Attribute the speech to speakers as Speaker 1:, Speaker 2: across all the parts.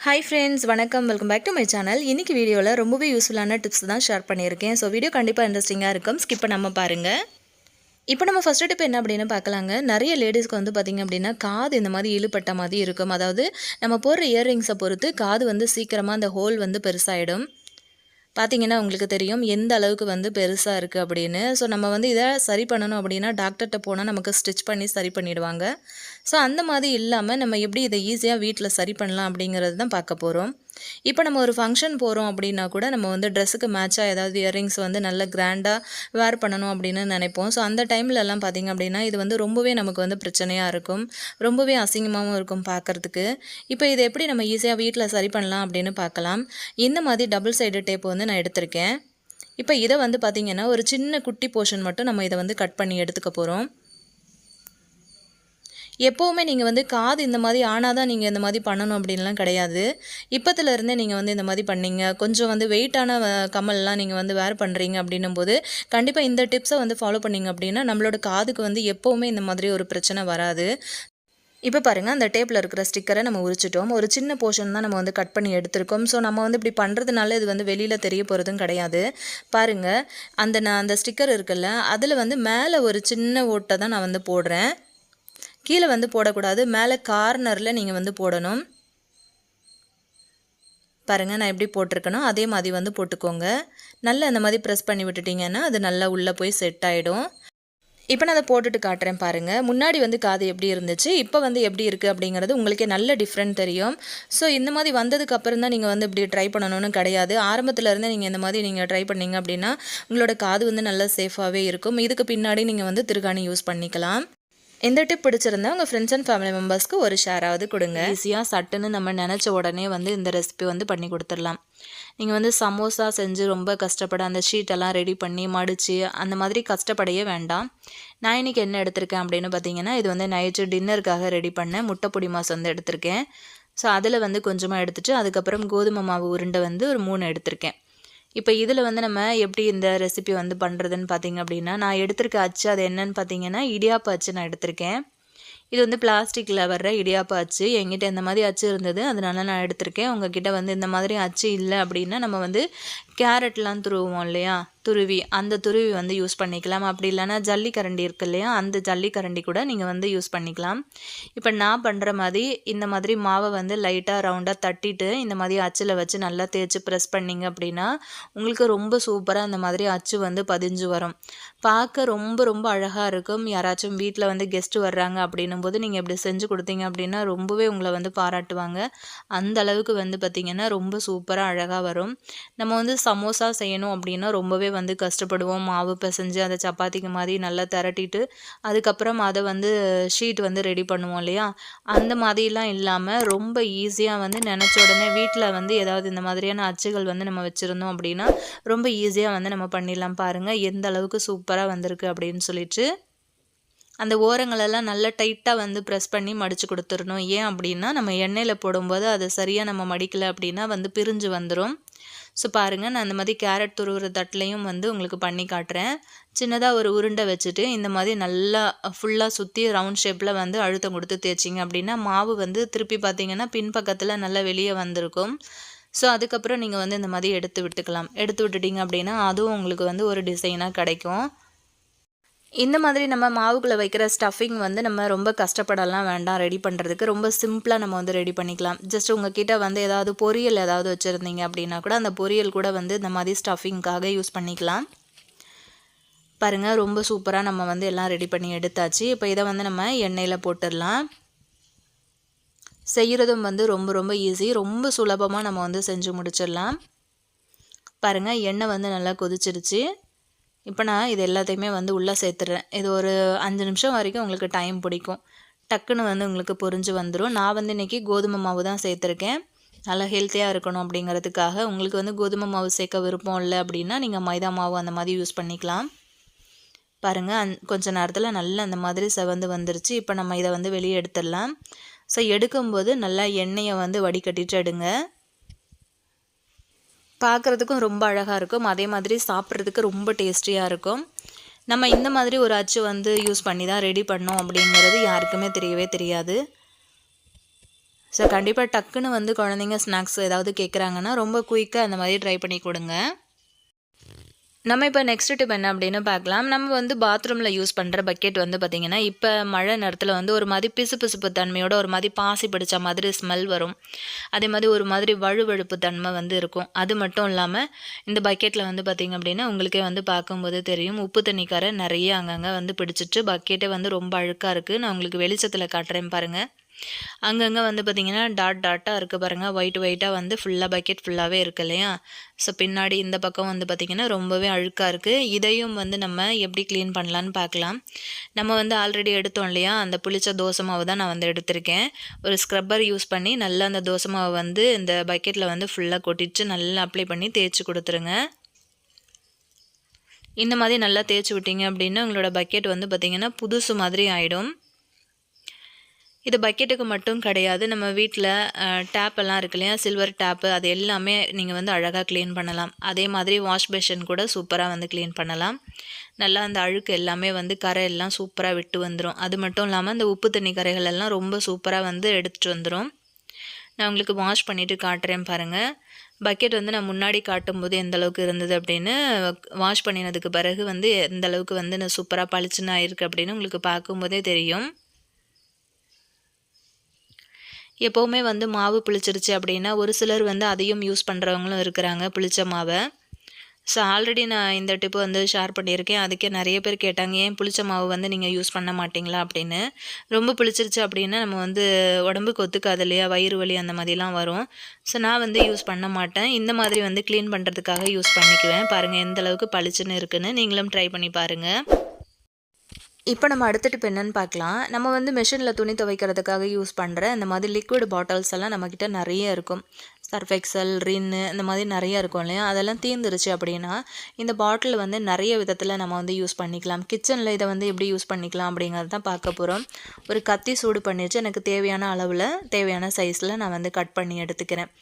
Speaker 1: Hi friends, வணக்கம். Welcome back to my channel. இன்னைக்கு வீடியோவில் ரொம்பவே யூஸ்ஃபுல்லான டிப்ஸ் தான் ஷேர் பண்ணியிருக்கேன். ஸோ வீடியோ கண்டிப்பாக இன்ட்ரெஸ்டிங்காக இருக்கும். ஸ்கிப் பண்ணாமல் பாருங்கள். இப்போ நம்ம ஃபஸ்ட்டு டிப் என்ன அப்படின்னு பார்க்கலாங்க. நிறைய லேடிஸ்க்கு வந்து பார்த்திங்க அப்படின்னா காது இந்த மாதிரி இழுப்பட்ட மாதிரி இருக்கும். அதாவது நம்ம போடுற இயர்ரிங்ஸை பொறுத்து காது வந்து சீக்கிரமாக அந்த ஹோல் வந்து பெருசாகிடும். பார்த்தீங்கன்னா உங்களுக்கு தெரியும் எந்த அளவுக்கு வந்து பெருசாக இருக்குது அப்படின்னு. ஸோ நம்ம வந்து இதை சரி பண்ணணும் அப்படின்னா டாக்டர்கிட்ட போனால் நமக்கு ஸ்டிச் பண்ணி சரி பண்ணிவிடுவாங்க. ஸோ அந்த மாதிரி இல்லாமல் நம்ம எப்படி இதை ஈஸியாக வீட்டில் சரி பண்ணலாம் அப்படிங்கிறது தான் பார்க்க போகிறோம். இப்போ நம்ம ஒரு ஃபங்க்ஷன் போகிறோம் அப்படின்னா கூட நம்ம வந்து ட்ரெஸ்ஸுக்கு மேட்சாக ஏதாவது இயர்ரிங்ஸ் வந்து நல்ல கிராண்டாக வேர் பண்ணணும் அப்படின்னு நினைப்போம். ஸோ அந்த டைம்லலாம் பார்த்திங்க அப்படின்னா இது வந்து ரொம்பவே நமக்கு வந்து பிரச்சனையாக இருக்கும், ரொம்பவே அசிங்கமாகவும் இருக்கும் பார்க்குறதுக்கு. இப்போ இதை எப்படி நம்ம ஈஸியாக வீட்டில் சரி பண்ணலாம் அப்படின்னு பார்க்கலாம். இந்த மாதிரி டபுள் சைடு டேப் வந்து நான் எடுத்திருக்கேன். இப்போ இதை வந்து பார்த்திங்கன்னா ஒரு சின்ன குட்டி போர்ஷன் மட்டும் நம்ம இதை வந்து கட் பண்ணி எடுத்துக்க போகிறோம். எப்போவுமே நீங்கள் வந்து காது இந்த மாதிரி ஆனால் தான் நீங்கள் இந்த மாதிரி பண்ணணும் அப்படின்லாம் கிடையாது. இப்போத்துலேருந்தே நீங்கள் வந்து இந்த மாதிரி பண்ணீங்க, கொஞ்சம் வந்து வெயிட்டான கம்மல்லாம் நீங்கள் வந்து வேர் பண்ணுறீங்க அப்படின்னும்போது கண்டிப்பாக இந்த டிப்ஸை வந்து ஃபாலோ பண்ணிங்க அப்படின்னா நம்மளோட காதுக்கு வந்து எப்போவுமே இந்த மாதிரி ஒரு பிரச்சனை வராது. இப்போ பாருங்கள், அந்த டேப்பில் இருக்கிற ஸ்டிக்கரை நம்ம உரிச்சிட்டோம். ஒரு சின்ன போர்ஷன் தான் நம்ம வந்து கட் பண்ணி எடுத்திருக்கோம். ஸோ நம்ம வந்து இப்படி பண்ணுறதுனால இது வந்து வெளியில் தெரிய போகிறதும் கிடையாது. பாருங்கள், அந்த ஸ்டிக்கர் இருக்குல்ல, அதில் வந்து மேலே ஒரு சின்ன ஓட்டை தான் நான் வந்து போடுறேன். கீழே வந்து போடக்கூடாது, மேலே கார்னரில் நீங்கள் வந்து போடணும். பாருங்கள், நான் எப்படி போட்டிருக்கணும் அதே மாதிரி வந்து போட்டுக்கோங்க. நல்லா அந்த மாதிரி ப்ரெஸ் பண்ணி விட்டுட்டிங்கன்னா அது நல்லா உள்ளே போய் செட் ஆகிடும். இப்போ நான் அதை போட்டுட்டு காட்டுறேன் பாருங்கள். முன்னாடி வந்து காது எப்படி இருந்துச்சு, இப்போ வந்து எப்படி இருக்குது அப்படிங்கிறது உங்களுக்கே நல்ல டிஃப்ரெண்ட் தெரியும். ஸோ இந்த மாதிரி வந்ததுக்கு அப்புறம் தான் நீங்கள் வந்து இப்படி ட்ரை பண்ணணும்னு கிடையாது. ஆரம்பத்துலேருந்தே நீங்கள் இந்த மாதிரி நீங்கள் ட்ரை பண்ணிங்க அப்படின்னா உங்களோட காது வந்து நல்லா சேஃபாகவே இருக்கும். இதுக்கு பின்னாடி நீங்கள் வந்து திருகாணி யூஸ் பண்ணிக்கலாம். இந்த டிப் பிடிச்சிருந்தா உங்கள் ஃப்ரெண்ட்ஸ் அண்ட் ஃபேமிலி மெம்பர்ஸ்க்கு ஒரு ஷேராவது கொடுங்க. ஈஸியாக சட்டுன்னு நம்ம நினச்ச உடனே வந்து இந்த ரெசிபி வந்து பண்ணி கொடுத்துடலாம். நீங்கள் வந்து சமோசா செஞ்சு ரொம்ப கஷ்டப்பட அந்த ஷீட்டெல்லாம் ரெடி பண்ணி மடித்து அந்த மாதிரி கஷ்டப்படையே வேண்டாம். நான் இன்றைக்கி என்ன எடுத்திருக்கேன் அப்படின்னு பார்த்தீங்கன்னா, இது வந்து நைட்டு டின்னருக்காக ரெடி பண்ணேன் முட்டை பொடி மாஸ் வந்து எடுத்திருக்கேன். ஸோ அதில் வந்து கொஞ்சமாக எடுத்துகிட்டு அதுக்கப்புறம் கோதுமை மாவு உருண்டை வந்து ஒரு 3 எடுத்திருக்கேன். இப்போ இதில் வந்து நம்ம எப்படி இந்த ரெசிபி வந்து பண்ணுறதுன்னு பார்த்திங்க அப்படின்னா, நான் எடுத்திருக்க அச்சு அது என்னன்னு பார்த்தீங்கன்னா இடியாப்ப அச்சு நான் எடுத்திருக்கேன். இது வந்து பிளாஸ்டிக்கில் வர்ற இடியாப்ப அச்சு. என்கிட்ட இந்த மாதிரி அச்சு இருந்தது, அதனால நான் எடுத்திருக்கேன். உங்ககிட்ட வந்து இந்த மாதிரி அச்சு இல்லை அப்படின்னா நம்ம வந்து கேரட்லாம் துருவோம் இல்லையா, அந்த துருவி வந்து யூஸ் பண்ணிக்கலாம். அப்படி இல்லைன்னா ஜல்லிக்கரண்டி இருக்குது இல்லையா, அந்த ஜல்லிக்கரண்டி கூட நீங்கள் வந்து யூஸ் பண்ணிக்கலாம். இப்போ நான் பண்ணுற மாதிரி இந்த மாதிரி மாவை வந்து லைட்டாக ரவுண்டாக தட்டிட்டு இந்த மாதிரி அச்சில் வச்சு நல்லா தேய்ச்சி ப்ரெஸ் பண்ணிங்க அப்படின்னா உங்களுக்கு ரொம்ப சூப்பராக இந்த மாதிரி அச்சு வந்து பதிஞ்சு வரும். பார்க்க ரொம்ப ரொம்ப அழகாக இருக்கும். யாராச்சும் வீட்டில் வந்து கெஸ்ட்டு வர்றாங்க அப்படின்னும் போது நீங்கள் இப்படி செஞ்சு கொடுத்தீங்க அப்படின்னா ரொம்பவே உங்களை வந்து பாராட்டுவாங்க. அந்த அளவுக்கு வந்து பார்த்திங்கன்னா ரொம்ப சூப்பராக அழகாக வரும். நம்ம வந்து சமோசா செய்யணும் அப்படின்னா ரொம்பவே வந்து கஷ்டப்படுவோம். மாவு பிசைஞ்சு அதை சப்பாத்திக்கு மாதிரி நல்லா திரட்டிட்டு அதுக்கப்புறம் அதை வந்து ஷீட் வந்து ரெடி பண்ணுவோம் இல்லையா, அந்த மாதிரிலாம் இல்லாமல் ரொம்ப ஈஸியாக வந்து நினச்ச உடனே வீட்டில் வந்து ஏதாவது இந்த மாதிரியான அச்சுகள் வந்து நம்ம வச்சுருந்தோம் அப்படின்னா ரொம்ப ஈஸியாக வந்து நம்ம பண்ணிடலாம். பாருங்கள் எந்த அளவுக்கு சூப்பராக வந்திருக்கு அப்படின்னு சொல்லிட்டு. அந்த ஓரங்களெல்லாம் நல்லா டைட்டாக வந்து ப்ரெஸ் பண்ணி மடித்து கொடுத்துடணும். ஏன் அப்படின்னா நம்ம எண்ணெயில் போடும்போது அதை சரியாக நம்ம மடிக்கலை அப்படின்னா வந்து பிரிஞ்சு வந்துடும். ஸோ பாருங்கள், நான் இந்த மாதிரி கேரட் துருவுற தட்டிலையும் வந்து உங்களுக்கு பண்ணி காட்டுறேன். சின்னதாக ஒரு உருண்டை வச்சுட்டு இந்த மாதிரி நல்லா ஃபுல்லாக சுற்றி ரவுண்ட் ஷேப்பில் வந்து அழுத்தம் கொடுத்து தேய்ச்சிங்க அப்படின்னா மாவு வந்து திருப்பி பார்த்திங்கன்னா பின்பக்கத்தில் நல்லா வெளியே வந்திருக்கும். ஸோ அதுக்கப்புறம் நீங்கள் வந்து இந்த மாதிரி எடுத்து விட்டுக்கலாம். எடுத்து விட்டுட்டிங்க அப்படின்னா அதுவும் உங்களுக்கு வந்து ஒரு டிசைனாக கிடைக்கும். இந்த மாதிரி நம்ம மாவுக்குள்ளே வைக்கிற ஸ்டஃபிங் வந்து நம்ம ரொம்ப கஷ்டப்படலாம் வேண்டாம் ரெடி பண்ணுறதுக்கு. ரொம்ப சிம்பிளாக நம்ம வந்து ரெடி பண்ணிக்கலாம். ஜஸ்ட் உங்ககிட்ட வந்து ஏதாவது பொரியல் ஏதாவது வச்சுருந்தீங்க அப்படின்னா கூட அந்த பொரியல் கூட வந்து இந்த மாதிரி ஸ்டஃபிங்காக யூஸ் பண்ணிக்கலாம். பாருங்கள், ரொம்ப சூப்பராக நம்ம வந்து எல்லாம் ரெடி பண்ணி எடுத்தாச்சு. இப்போ இதை வந்து நம்ம எண்ணெயில் போட்டுடலாம். செய்கிறதும் வந்து ரொம்ப ரொம்ப ஈஸி, ரொம்ப சுலபமாக நம்ம வந்து செஞ்சு முடிச்சிடலாம். பாருங்கள், எண்ணெய் வந்து நல்லா கொதிச்சிருச்சு. இப்போ நான் இது எல்லாத்தையுமே வந்து உள்ளே சேர்த்துடுறேன். இது ஒரு 5 நிமிஷம் வரைக்கும் உங்களுக்கு டைம் பிடிக்கும். டக்குன்னு வந்து உங்களுக்கு பொரிஞ்சு வந்துடும். நான் வந்து இன்றைக்கி கோதுமை மாவு தான் சேர்த்துருக்கேன். நல்லா ஹெல்த்தியாக இருக்கணும் அப்படிங்கிறதுக்காக. உங்களுக்கு வந்து கோதுமை மாவு சேர்க்க விருப்பம் இல்லை அப்படின்னா நீங்கள் மைதா மாவு அந்த மாதிரி யூஸ் பண்ணிக்கலாம். பாருங்கள், கொஞ்சம் நேரத்தில் நல்லா அந்த மாதிரி செவந்து வந்துருச்சு. இப்போ நம்ம இதை வந்து வெளியே எடுத்துடலாம். ஸோ எடுக்கும்போது நல்லா எண்ணெயை வந்து வடிகட்டிட்டு எடுங்க. பார்க்குறதுக்கும் ரொம்ப அழகாக இருக்கும், அதே மாதிரி சாப்பிட்றதுக்கு ரொம்ப டேஸ்டியாக இருக்கும். நம்ம இந்த மாதிரி ஒரு அச்சு வந்து யூஸ் பண்ணி தான் ரெடி பண்ணோம் அப்படிங்கிறது யாருக்குமே தெரியவே தெரியாது. ஸோ கண்டிப்பாக டக்குன்னு வந்து குழந்தைங்க ஸ்நாக்ஸ் ஏதாவது கேட்குறாங்கன்னா ரொம்ப குயிக்காக அந்த மாதிரி ட்ரை பண்ணி கொடுங்க. நம்ம இப்போ நெக்ஸ்ட் டிப் என்ன அப்படின்னு பார்க்கலாம். நம்ம வந்து பாத்ரூமில் யூஸ் பண்ணுற பக்கெட் வந்து பார்த்திங்கன்னா, இப்போ மழை நேரத்தில் வந்து ஒரு மாதிரி பிசுபிசுப்பு தன்மையோட ஒரு மாதிரி பாசி பிடிச்ச மாதிரி ஸ்மெல் வரும். அதே மாதிரி ஒரு மாதிரி வழுவழுப்பு தன்மை வந்து இருக்கும். அது மட்டும் இல்லாமல் இந்த பக்கெட்டில் வந்து பார்த்திங்க அப்படின்னா உங்களுக்கே வந்து பார்க்கும்போது தெரியும், உப்பு தண்ணி கரை நிறைய அங்கங்கே வந்து பிடிச்சிட்டு பக்கெட்டே வந்து ரொம்ப அழுக்காக இருக்குது. நான் உங்களுக்கு வெளிச்சத்தில் காட்டுறேன் பாருங்கள். அங்கங்கே வந்து பார்த்திங்கன்னா டாட்டாக இருக்குது பாருங்கள். ஒயிட்டாக வந்து ஃபுல்லாக பக்கெட் ஃபுல்லாகவே இருக்குது இல்லையா? ஸோ பின்னாடி இந்த பக்கம் வந்து பார்த்திங்கன்னா ரொம்பவே அழுக்காக இருக்குது. இதையும் வந்து நம்ம எப்படி க்ளீன் பண்ணலான்னு பார்க்கலாம். நம்ம வந்து ஆல்ரெடி எடுத்தோம் இல்லையா, அந்த புளிச்ச தோசை மாவு தான் நான் வந்து எடுத்திருக்கேன். ஒரு ஸ்க்ரப்பர் யூஸ் பண்ணி நல்லா அந்த தோசை மாவை வந்து இந்த பக்கெட்டில் வந்து ஃபுல்லாக கொட்டிட்டு நல்லா அப்ளை பண்ணி தேய்ச்சி கொடுத்துருங்க. இந்த மாதிரி நல்லா தேய்ச்சி விட்டீங்க அப்படின்னா உங்களோட பக்கெட் வந்து பார்த்திங்கன்னா புதுசு மாதிரி ஆகிடும். இது பக்கெட்டுக்கு மட்டும் கிடையாது, நம்ம வீட்டில் டேப் எல்லாம் இருக்கு இல்லையா, சில்வர் டேப்பு, அது எல்லாமே நீங்கள் வந்து அழகாக க்ளீன் பண்ணலாம். அதே மாதிரி வாஷ் பேஷன் கூட சூப்பராக வந்து க்ளீன் பண்ணலாம். நல்லா அந்த அழுக்கு எல்லாமே வந்து கரை எல்லாம் சூப்பராக விட்டு வந்துடும். அது மட்டும் இல்லாமல் அந்த உப்பு தண்ணி கரைகள் எல்லாம் ரொம்ப சூப்பராக வந்து எடுத்துகிட்டு வந்துடும். நான் உங்களுக்கு வாஷ் பண்ணிவிட்டு காட்டுறேன் பாருங்கள். பக்கெட் வந்து நான் முன்னாடி காட்டும்போது எந்த அளவுக்கு இருந்தது அப்படின்னு, வாஷ் பண்ணினதுக்கு பிறகு வந்து எந்த அளவுக்கு வந்து நான் சூப்பராக பளிச்சுன்னு ஆயிருக்கு அப்படின்னு உங்களுக்கு பார்க்கும்போதே தெரியும். எப்போவுமே வந்து மாவு புளிச்சிருச்சு அப்படின்னா ஒரு சிலர் வந்து அதையும் யூஸ் பண்ணுறவங்களும் இருக்கிறாங்க, புளிச்ச மாவை. ஸோ ஆல்ரெடி நான் இந்த டிப்பு வந்து ஷேர் பண்ணியிருக்கேன். அதுக்கே நிறைய பேர் கேட்டாங்க, ஏன் புளிச்ச மாவு வந்து நீங்கள் யூஸ் பண்ண மாட்டிங்களா அப்படின்னு. ரொம்ப புளிச்சிருச்சு அப்படின்னா நம்ம வந்து உடம்புக்கு ஒத்துக்காது இல்லையா, வயிறு வலி அந்த மாதிரிலாம் வரும். ஸோ நான் வந்து யூஸ் பண்ண மாட்டேன். இந்த மாதிரி வந்து க்ளீன் பண்ணுறதுக்காக யூஸ் பண்ணிக்குவேன். பாருங்கள் எந்த அளவுக்கு பளிச்சுன்னு இருக்குன்னு, நீங்களும் ட்ரை பண்ணி பாருங்கள். இப்போ நம்ம அடுத்த டிப் என்னன்னு பார்க்கலாம். நம்ம வந்து மெஷினில் துணி துவைக்கிறதுக்காக யூஸ் பண்ணுற இந்த மாதிரி லிக்விட் பாட்டில்ஸ் எல்லாம் நம்மக்கிட்ட நிறைய இருக்கும். சர்ஃப் எக்ஸல், ரின்னு இந்த மாதிரி நிறைய இருக்கும் இல்லையா, அதெல்லாம் தீர்ந்துருச்சு அப்படின்னா இந்த பாட்டில் வந்து நிறைய விதத்தில் நம்ம வந்து யூஸ் பண்ணிக்கலாம். கிச்சனில் இதை வந்து எப்படி யூஸ் பண்ணிக்கலாம் அப்படிங்கிறது தான் பார்க்க போகிறோம். ஒரு கத்தி சூடு பண்ணிச்சு, எனக்கு தேவையான அளவில் தேவையான சைஸில் நான் வந்து கட் பண்ணி எடுத்துக்கிறேன்.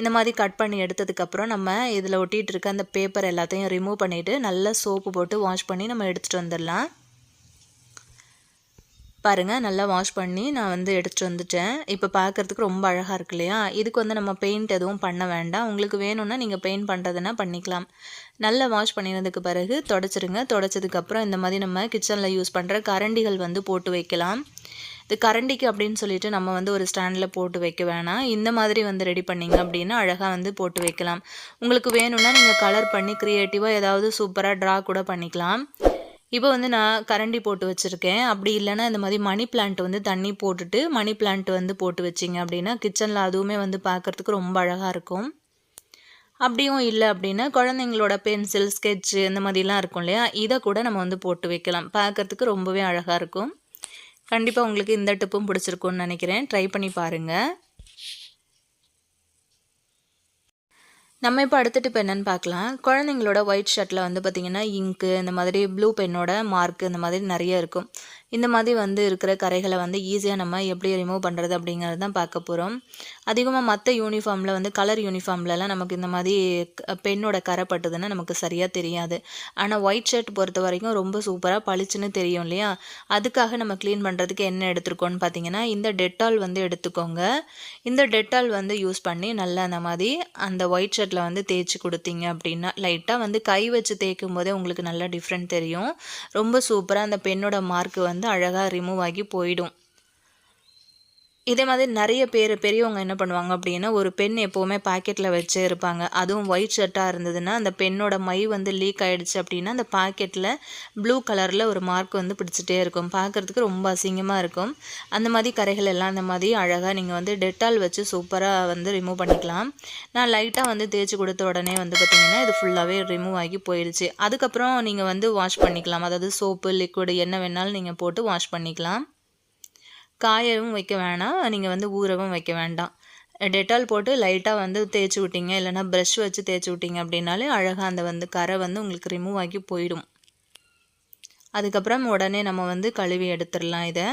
Speaker 1: இந்த மாதிரி கட் பண்ணி எடுத்ததுக்கப்புறம் நம்ம இதில் ஒட்டிகிட்டு இருக்க அந்த பேப்பர் எல்லாத்தையும் ரிமூவ் பண்ணிவிட்டு நல்லா சோப்பு போட்டு வாஷ் பண்ணி நம்ம எடுத்துகிட்டு வந்துடலாம். பாருங்கள், நல்லா வாஷ் பண்ணி நான் வந்து எடுத்துகிட்டு வந்துட்டேன். இப்போ பார்க்குறதுக்கு ரொம்ப அழகாக இருக்கு இல்லையா? இதுக்கு வந்து நம்ம பெயிண்ட் எதுவும் பண்ண வேண்டாம். உங்களுக்கு வேணும்னா நீங்கள் பெயிண்ட் பண்ணுறதுனா பண்ணிக்கலாம். நல்லா வாஷ் பண்ணினதுக்கு பிறகு தொடச்சிருங்க. தொடச்சதுக்கப்புறம் இந்த மாதிரி நம்ம கிச்சனில் யூஸ் பண்ணுற கரண்டிகள் வந்து போட்டு வைக்கலாம். இது கரண்டிக்கு அப்படின்னு சொல்லிட்டு நம்ம வந்து ஒரு ஸ்டாண்டில் போட்டு வைக்க வேணாம். இந்த மாதிரி வந்து ரெடி பண்ணிங்க அப்படின்னா அழகாக வந்து போட்டு வைக்கலாம். உங்களுக்கு வேணும்னா நீங்கள் கலர் பண்ணி க்ரியேட்டிவாக ஏதாவது சூப்பராக ட்ரா கூட பண்ணிக்கலாம். இப்போ வந்து நான் கரண்டி போட்டு வச்சுருக்கேன். அப்படி இல்லைன்னா இந்த மாதிரி மணி பிளான்ட் வந்து தண்ணி போட்டுட்டு மணி பிளான்ட் வந்து போட்டு வச்சிங்க அப்படின்னா கிச்சனில் அதுவுமே வந்து பார்க்குறதுக்கு ரொம்ப அழகாக இருக்கும். அப்படியும் இல்லை அப்படின்னா குழந்தைங்களோட பென்சில், ஸ்கெட்சு இந்த மாதிரிலாம் இருக்கும் இல்லையா, இதை கூட நம்ம வந்து போட்டு வைக்கலாம். பார்க்குறதுக்கு ரொம்பவே அழகாக இருக்கும். கண்டிப்பாக உங்களுக்கு இந்த டிப்பும் பிடிச்சிருக்கும்னு நினைக்கிறேன். ட்ரை பண்ணி பாருங்கள். நம்ம இப்போ அடுத்த டிப் என்னென்னு பார்க்கலாம். குழந்தைங்களோட ஒயிட் ஷர்ட்டில் வந்து பார்த்திங்கன்னா இங்கு இந்த மாதிரி ப்ளூ பென்னோட மார்க் இந்த மாதிரி நிறைய இருக்கும். இந்த மாதிரி வந்து இருக்கிற கரைகளை வந்து ஈஸியாக நம்ம எப்படி ரிமூவ் பண்ணுறது அப்படிங்கிறது தான் பார்க்க போகிறோம். அதிகமாக மற்ற யூனிஃபார்மில் வந்து கலர் யூனிஃபார்ம்லலாம் நமக்கு இந்த மாதிரி பெண்ணோட கரை பட்டுதுன்னா நமக்கு சரியாக தெரியாது. ஆனால் ஒயிட் ஷர்ட் பொறுத்த வரைக்கும் ரொம்ப சூப்பராக பளிச்சுன்னு தெரியும் இல்லையா? அதுக்காக நம்ம க்ளீன் பண்ணுறதுக்கு என்ன எடுத்துருக்கோன்னு பார்த்தீங்கன்னா, இந்த டெட்டால் வந்து எடுத்துக்கோங்க. இந்த டெட்டால் வந்து யூஸ் பண்ணி நல்லா அந்த மாதிரி அந்த ஒயிட் ஷர்ட்டில் வந்து தேய்ச்சி கொடுத்தீங்க அப்படின்னா லைட்டாக வந்து கை வச்சு தேய்க்கும் போதே உங்களுக்கு நல்லா டிஃப்ரெண்ட் தெரியும். ரொம்ப சூப்பராக அந்த பெண்ணோட மார்க் வந்து அழகாக ரிமூவ் ஆகி போயிடும். இதே மாதிரி நிறைய பேர் பெரியவங்க என்ன பண்ணுவாங்க அப்படின்னா, ஒரு பென் எப்போவுமே பாக்கெட்டில் வச்சே இருப்பாங்க. அதுவும் ஒயிட் ஷர்ட்டாக இருந்ததுன்னா அந்த பென்னோட மை வந்து லீக் ஆகிடுச்சு அப்படின்னா அந்த பாக்கெட்டில் ப்ளூ கலரில் ஒரு மார்க் வந்து பிடிச்சிட்டே இருக்கும். பார்க்குறதுக்கு ரொம்ப அசிங்கமாக இருக்கும். அந்த மாதிரி கரைகள் எல்லாம் அந்த மாதிரி அழகாக நீங்கள் வந்து டெட்டால் வச்சு சூப்பராக வந்து ரிமூவ் பண்ணிக்கலாம். நான் லைட்டாக வந்து தேய்ச்சி கொடுத்த உடனே வந்து பார்த்திங்கன்னா இது ஃபுல்லாகவே ரிமூவ் ஆகி போயிடுச்சு. அதுக்கப்புறம் நீங்கள் வந்து வாஷ் பண்ணிக்கலாம். அதாவது சோப்பு, லிக்விடு என்ன வேணாலும் நீங்கள் போட்டு வாஷ் பண்ணிக்கலாம். காயவும் வைக்க வேணாம், நீங்கள் வந்து ஊறவும் வைக்க வேண்டாம். டெட்டால் போட்டு லைட்டாக வந்து தேய்ச்சி விட்டீங்க, இல்லைனா ப்ரஷ் வச்சு தேய்ச்சி விட்டீங்க அப்படின்னாலே அழகாக அந்த வந்து கரை வந்து உங்களுக்கு ரிமூவ் ஆகி போயிடும். அதுக்கப்புறம் உடனே நம்ம வந்து கழுவி எடுத்துடலாம். இதை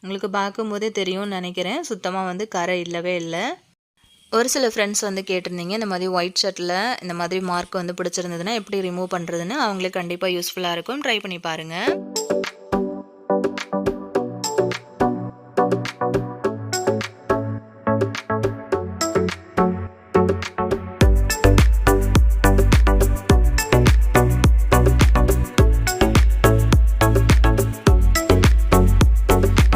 Speaker 1: உங்களுக்கு பார்க்கும்போதே தெரியும்னு நினைக்கிறேன், சுத்தமாக வந்து கரை இல்லவே இல்லை. ஒரு சில ஃப்ரெண்ட்ஸ் வந்து கேட்டிருந்தீங்க, இந்த மாதிரி ஒயிட் ஷர்ட்டில் இந்த மாதிரி மார்க் வந்து பிடிச்சிருந்ததுன்னா எப்படி ரிமூவ் பண்ணுறதுன்னு. அவங்களுக்கு கண்டிப்பாக யூஸ்ஃபுல்லாக இருக்கும். ட்ரை பண்ணி பாருங்கள்.